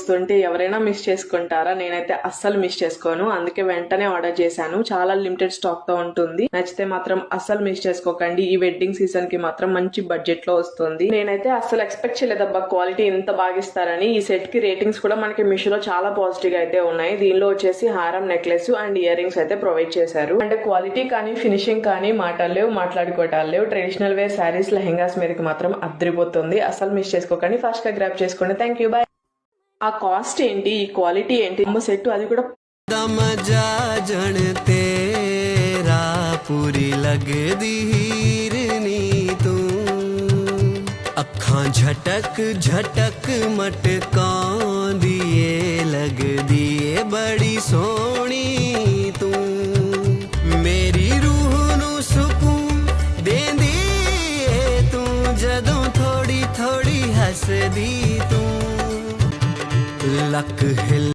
చూస్తుంటే ఎవరైనా మిస్ చేసుకుంటారా? నేనైతే అస్సలు మిస్ చేసుకోను. అందుకే వెంటనే ఆర్డర్ చేశాను. చాలా లిమిటెడ్ స్టాక్ తో ఉంటుంది. నచ్చితే మాత్రం అస్సలు మిస్ చేసుకోకండి. ఈ వెడ్డింగ్ సీజన్ కి మాత్రం మంచి బడ్జెట్ లో వస్తుంది. నేనైతే అస్సలు ఎక్స్పెక్ట్ చేయలేదబ్బా క్వాలిటీ ఇంత బాగా ఇస్తారని. ఈ సెట్ కి రేటింగ్స్ కూడా మనకి మీషోలో చాలా పాజిటివ్ గా అయితే ఉన్నాయి. దీనిలో వచ్చేసి హారం, నెక్లెస్ అండ్ ఇయర్ రింగ్స్ అయితే ప్రొవైడ్ చేశారు. అంటే క్వాలిటీ కానీ ఫినిషింగ్ కానీ మాటలు లేవు, మాట్లాడుకోవటాలు లేవు. ట్రెడిషనల్ వేర్ శారీస్, లెహెంగాస్ మీదకి మాత్రం అద్దరిపోతుంది. అసలు మిస్ చేసుకోకండి. ఫాస్ట్ గా గ్రాప్ చేసుకోండి. Thank you, bye. ఆ కాస్ట్ ఏంటి, ఈ క్వాలిటీ ఏంటి, అమ్మ సెట్ అది కూడా पूरी लगदी हीरनी तू अखां झटक झटक मटकांदी लगदी बड़ी सोहनी तू मेरी रूह नू सुकून देंदी तू जदों थोड़ी थोड़ी हसदी तू लक हिल